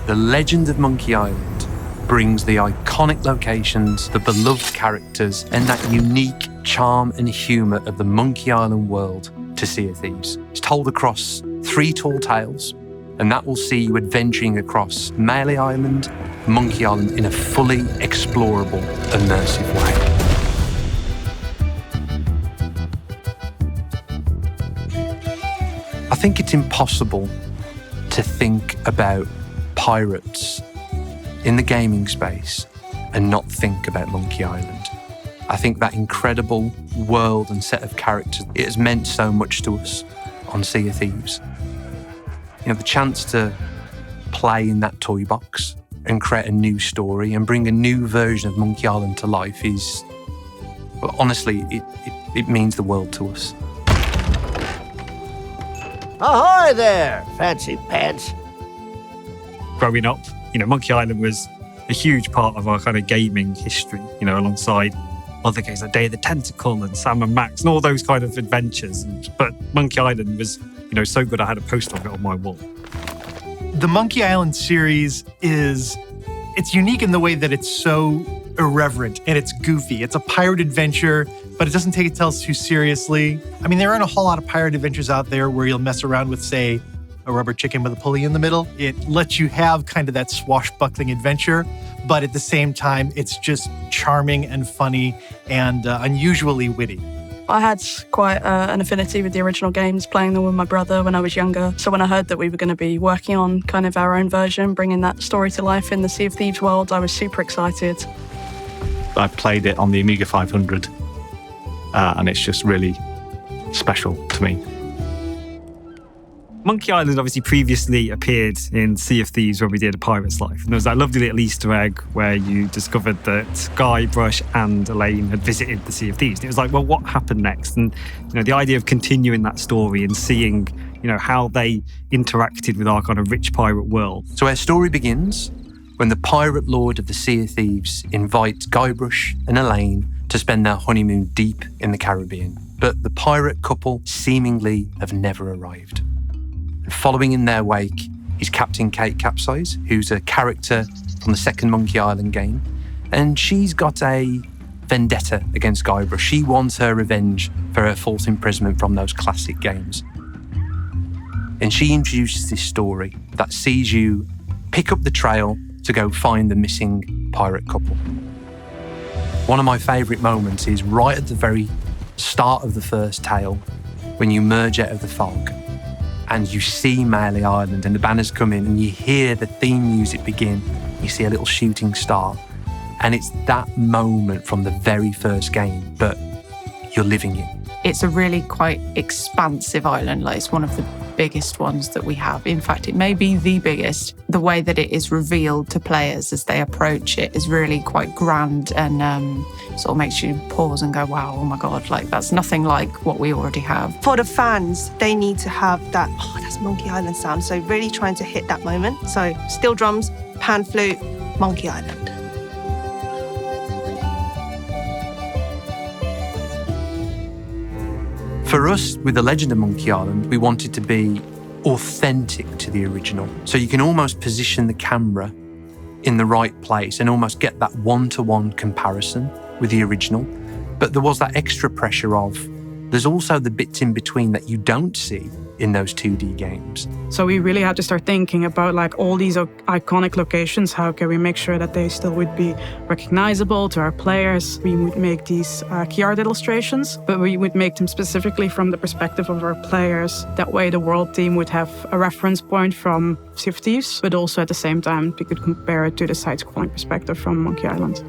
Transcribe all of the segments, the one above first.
The Legend of Monkey Island brings the iconic locations, the beloved characters, and that unique charm and humour of the Monkey Island world to Sea of Thieves. It's told across 3 tall tales, and that will see you adventuring across Melee Island, Monkey Island in a fully explorable, immersive way. I think it's impossible to think about pirates in the gaming space and not think about Monkey Island. I think that incredible world and set of characters, it has meant so much to us on Sea of Thieves. You know, the chance to play in that toy box and create a new story and bring a new version of Monkey Island to life is, well, honestly, it means the world to us. Ahoy there, fancy pants. Growing up, Monkey Island was a huge part of our kind of gaming history, alongside other games like Day of the Tentacle and Sam and Max and all those kind of adventures. But Monkey Island was, so good I had a poster of it on my wall. The Monkey Island series it's unique in the way that it's so irreverent and it's goofy. It's a pirate adventure, but it doesn't take itself too seriously. I mean, there aren't a whole lot of pirate adventures out there where you'll mess around with, say, a rubber chicken with a pulley in the middle. It lets you have kind of that swashbuckling adventure, but at the same time, it's just charming and funny and unusually witty. I had quite an affinity with the original games, playing them with my brother when I was younger. So when I heard that we were going to be working on kind of our own version, bringing that story to life in the Sea of Thieves world, I was super excited. I played it on the Amiga 500, and it's just really special to me. Monkey Island obviously previously appeared in Sea of Thieves when we did A Pirate's Life. And there was that lovely little Easter egg where you discovered that Guybrush and Elaine had visited the Sea of Thieves. And it was like, well, what happened next? And the idea of continuing that story and seeing, how they interacted with our kind of rich pirate world. So our story begins when the pirate lord of the Sea of Thieves invites Guybrush and Elaine to spend their honeymoon deep in the Caribbean. But the pirate couple seemingly have never arrived. Following in their wake is Captain Kate Capsize, who's a character from the second Monkey Island game. And she's got a vendetta against Guybrush. She wants her revenge for her false imprisonment from those classic games. And she introduces this story that sees you pick up the trail to go find the missing pirate couple. One of my favourite moments is right at the very start of the first tale, when you merge out of the fog and you see Melee Island and the banners come in and you hear the theme music begin. You see a little shooting star. And it's that moment from the very first game, but you're living it. It's a really quite expansive island. Like, it's one of the biggest ones that we have. In fact, it may be the biggest. The way that it is revealed to players as they approach it is really quite grand and sort of makes you pause and go, wow, oh my God, like that's nothing like what we already have. For the fans, they need to have that, that's Monkey Island sound. So really trying to hit that moment. So steel drums, pan flute, Monkey Island. For us, with The Legend of Monkey Island, we wanted to be authentic to the original. So you can almost position the camera in the right place and almost get that one-to-one comparison with the original. But there was that extra pressure of, there's also the bits in between that you don't see in those 2D games. So we really had to start thinking about like all these iconic locations. How can we make sure that they still would be recognizable to our players? We would make these key art illustrations, but we would make them specifically from the perspective of our players. That way the world team would have a reference point from Sea of Thieves, but also at the same time we could compare it to the side-scrolling perspective from Monkey Island.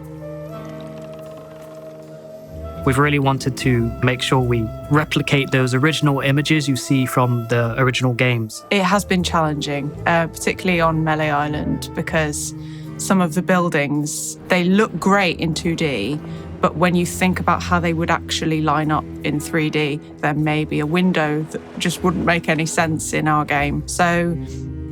We've really wanted to make sure we replicate those original images you see from the original games. It has been challenging, particularly on Melee Island, because some of the buildings, they look great in 2D, but when you think about how they would actually line up in 3D, there may be a window that just wouldn't make any sense in our game. So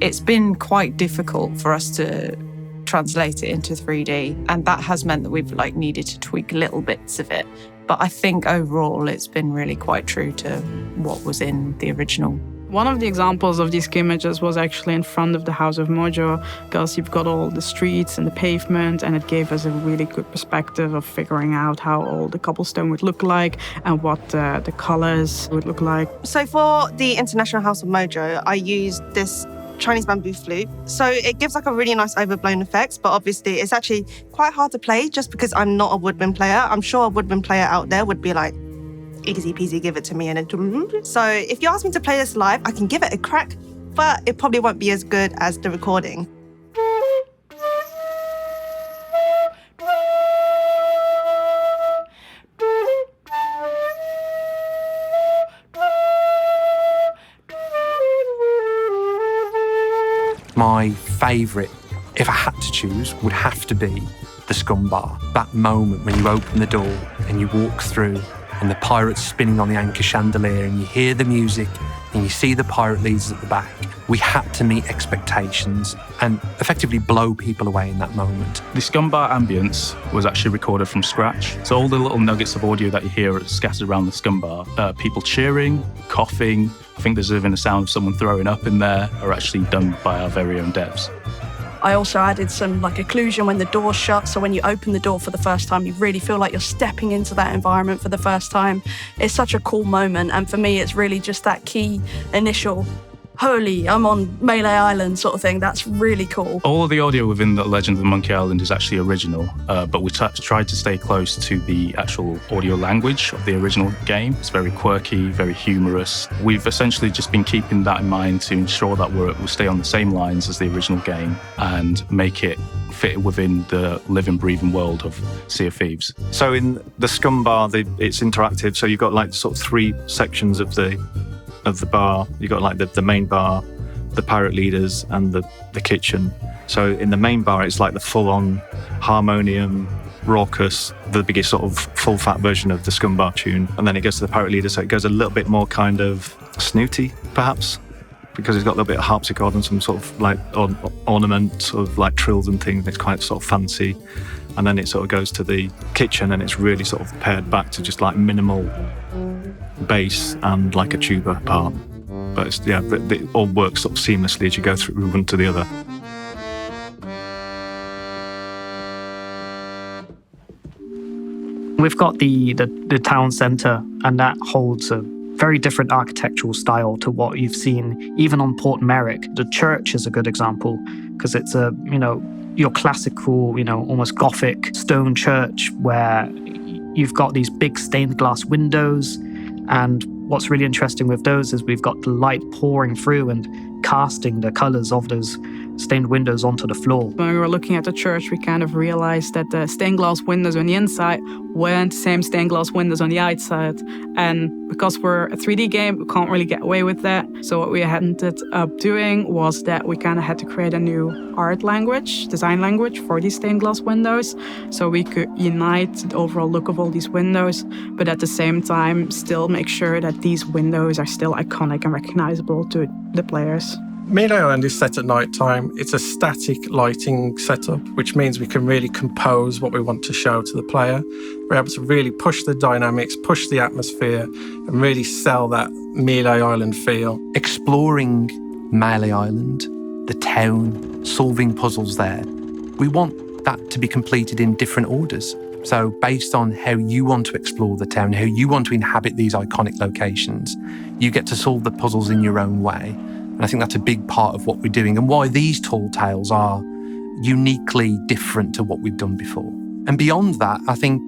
it's been quite difficult for us to translate it into 3D, and that has meant that we've needed to tweak little bits of it. But I think overall it's been really quite true to what was in the original One of the examples of these images was actually in front of the House of Mojo, because you've got all the streets and the pavement, and it gave us a really good perspective of figuring out how all the cobblestone would look like and what the colors would look like. So for the International House of Mojo, I used this Chinese bamboo flute. So it gives like a really nice overblown effect, but obviously it's actually quite hard to play just because I'm not a woodwind player. I'm sure a woodwind player out there would be like, easy peasy, give it to me. So if you ask me to play this live, I can give it a crack, but it probably won't be as good as the recording. My favourite, if I had to choose, would have to be the Scumm Bar. That moment when you open the door and you walk through and the pirate's spinning on the anchor chandelier and you hear the music and you see the pirate leaders at the back. We had to meet expectations and effectively blow people away in that moment. The Scumm Bar ambience was actually recorded from scratch. So all the little nuggets of audio that you hear are scattered around the Scumm Bar. People cheering, coughing, I think there's even the sound of someone throwing up in there, are actually done by our very own devs. I also added some like occlusion when the door's shut, so when you open the door for the first time, you really feel like you're stepping into that environment for the first time. It's such a cool moment, and for me, it's really just that key initial, holy, I'm on Melee Island sort of thing. That's really cool. All of the audio within the Legend of the Monkey Island is actually original, but we tried to stay close to the actual audio language of the original game. It's very quirky, very humorous. We've essentially just been keeping that in mind to ensure that we'll stay on the same lines as the original game and make it fit within the living, breathing world of Sea of Thieves. So in the Scumm Bar, it's interactive. So you've got like sort of 3 sections of the bar. You've got like the main bar, the pirate leaders, and the kitchen. So in the main bar, it's like the full-on harmonium, raucous, the biggest sort of full-fat version of the Scumm Bar tune. And then it goes to the pirate leader, so it goes a little bit more kind of snooty, perhaps, because it's got a little bit of harpsichord and some sort of like ornament, sort of like trills and things. It's quite sort of fancy. And then it sort of goes to the kitchen, and it's really sort of pared back to just like minimal bass and like a tuba part. But it's, yeah, it all works sort of seamlessly as you go through one to the other. We've got the town centre, and that holds a very different architectural style to what you've seen even on Port Merrick. The church is a good example because it's your classical, almost Gothic stone church where you've got these big stained glass windows. And what's really interesting with those is we've got the light pouring through and casting the colours of those stained windows onto the floor. When we were looking at the church, we kind of realized that the stained glass windows on the inside weren't the same stained glass windows on the outside. And because we're a 3D game, we can't really get away with that. So what we ended up doing was that we kind of had to create a new art language, design language for these stained glass windows. So we could unite the overall look of all these windows, but at the same time, still make sure that these windows are still iconic and recognizable to the players. Melee Island is set at night time. It's a static lighting setup, which means we can really compose what we want to show to the player. We're able to really push the dynamics, push the atmosphere, and really sell that Melee Island feel. Exploring Melee Island, the town, solving puzzles there, we want that to be completed in different orders. So based on how you want to explore the town, how you want to inhabit these iconic locations, you get to solve the puzzles in your own way. And I think that's a big part of what we're doing and why these tall tales are uniquely different to what we've done before. And beyond that, I think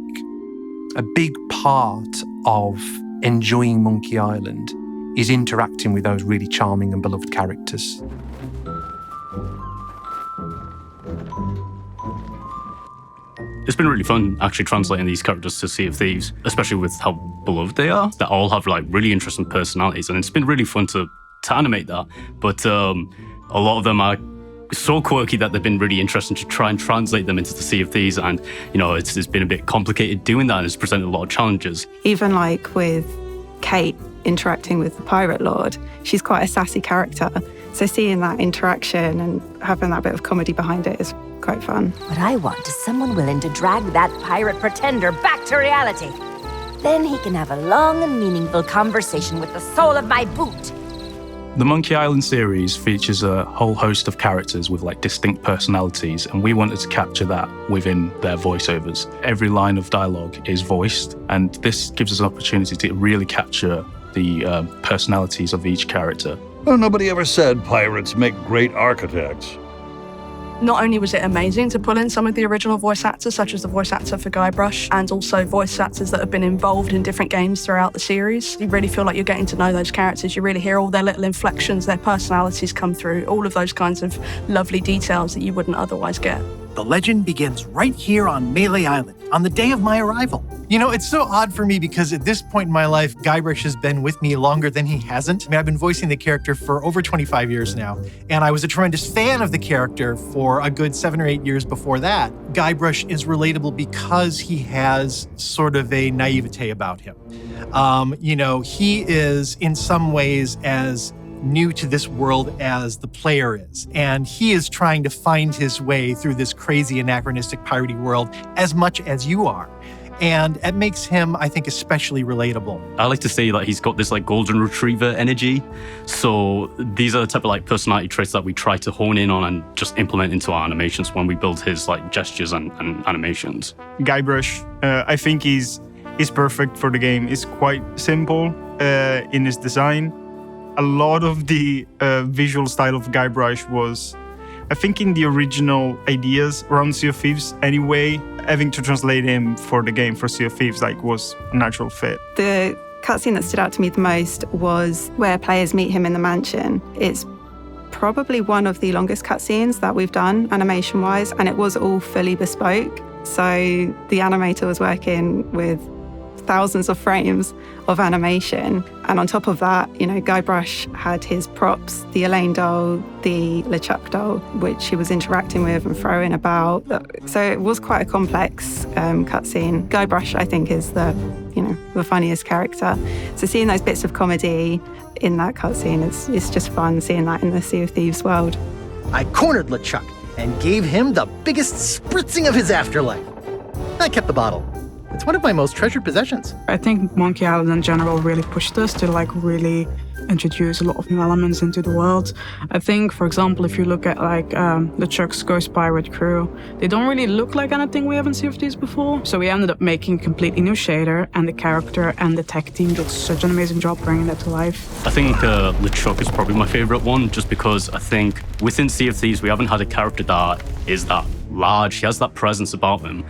a big part of enjoying Monkey Island is interacting with those really charming and beloved characters. It's been really fun actually translating these characters to Sea of Thieves, especially with how beloved they are. They all have like really interesting personalities, and it's been really fun to animate that. But a lot of them are so quirky that they've been really interesting to try and translate them into the Sea of Thieves. And it's been a bit complicated doing that, and it's presented a lot of challenges. Even like with Kate interacting with the Pirate Lord, she's quite a sassy character. So seeing that interaction and having that bit of comedy behind it is quite fun. What I want is someone willing to drag that pirate pretender back to reality. Then he can have a long and meaningful conversation with the sole of my boot. The Monkey Island series features a whole host of characters with like distinct personalities, and we wanted to capture that within their voiceovers. Every line of dialogue is voiced, and this gives us an opportunity to really capture the personalities of each character. Well, nobody ever said pirates make great architects. Not only was it amazing to pull in some of the original voice actors, such as the voice actor for Guybrush, and also voice actors that have been involved in different games throughout the series. You really feel like you're getting to know those characters. You really hear all their little inflections, their personalities come through, all of those kinds of lovely details that you wouldn't otherwise get. The legend begins right here on Melee Island, on the day of my arrival. You know, it's so odd for me because at this point in my life, Guybrush has been with me longer than he hasn't. I mean, I've been voicing the character for over 25 years now, and I was a tremendous fan of the character for a good 7 or 8 years before that. Guybrush is relatable because he has sort of a naivete about him. You know, he is in some ways as new to this world as the player is. And he is trying to find his way through this crazy anachronistic piratey world as much as you are. And it makes him, I think, especially relatable. I like to say that he's got this like golden retriever energy. So these are the type of like personality traits that we try to hone in on and just implement into our animations when we build his like gestures and animations. Guybrush, I think is perfect for the game. It's quite simple in his design. A lot of the visual style of Guybrush was, I think, in the original ideas around Sea of Thieves anyway. Having to translate him for the game for Sea of Thieves was a natural fit. The cutscene that stood out to me the most was where players meet him in the mansion. It's probably one of the longest cutscenes that we've done animation-wise, and it was all fully bespoke. So the animator was working with thousands of frames of animation. And on top of that, you know, Guybrush had his props, the Elaine doll, the LeChuck doll, which he was interacting with and throwing about. So it was quite a complex cutscene. Guybrush, I think, is the funniest character. So seeing those bits of comedy in that cutscene, it's just fun seeing that in the Sea of Thieves world. I cornered LeChuck and gave him the biggest spritzing of his afterlife. I kept the bottle. It's one of my most treasured possessions. I think Monkey Island in general really pushed us to really introduce a lot of new elements into the world. I think, for example, if you look at LeChuck's Ghost Pirate crew, they don't really look like anything we have in Sea of Thieves before. So we ended up making a completely new shader, and the character and the tech team did such an amazing job bringing that to life. I think LeChuck is probably my favorite one, just because I think within Sea of Thieves we haven't had a character that is that large. He has that presence about him.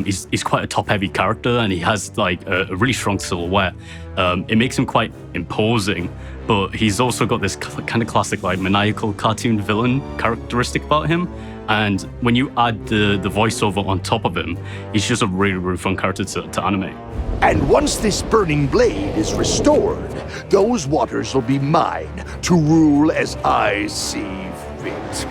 He's quite a top-heavy character, and he has like a really strong silhouette. It makes him quite imposing, but he's also got this kind of classic like maniacal cartoon villain characteristic about him. And when you add the voiceover on top of him, he's just a really, really fun character to animate. And once this burning blade is restored, those waters will be mine to rule as I see fit.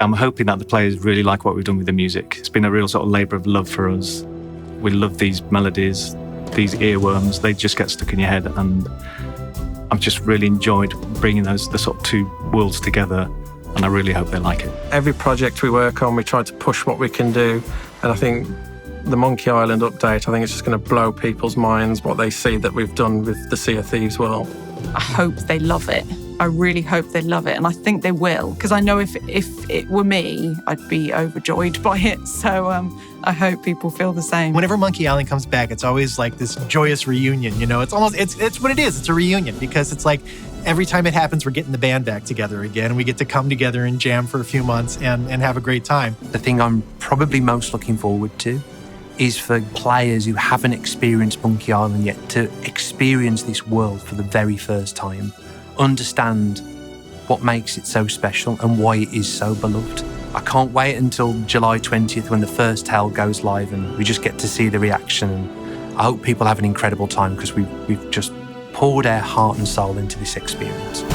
I'm hoping that the players really like what we've done with the music. It's been a real sort of labour of love for us. We love these melodies, these earworms. They just get stuck in your head, and I've just really enjoyed bringing the sort of two worlds together, and I really hope they like it. Every project we work on, we try to push what we can do, and I think the Monkey Island update, I think it's just going to blow people's minds what they see that we've done with the Sea of Thieves world. I hope they love it. I really hope they love it, and I think they will, because I know if it were me, I'd be overjoyed by it. So I hope people feel the same. Whenever Monkey Island comes back, it's always like this joyous reunion. You know, it's what it is. It's a reunion because it's like every time it happens, we're getting the band back together again, and we get to come together and jam for a few months and have a great time. The thing I'm probably most looking forward to is for players who haven't experienced Monkey Island yet to experience this world for the very first time. Understand what makes it so special and why it is so beloved. I can't wait until July 20th when the first tale goes live and we just get to see the reaction. And I hope people have an incredible time because we've just poured our heart and soul into this experience.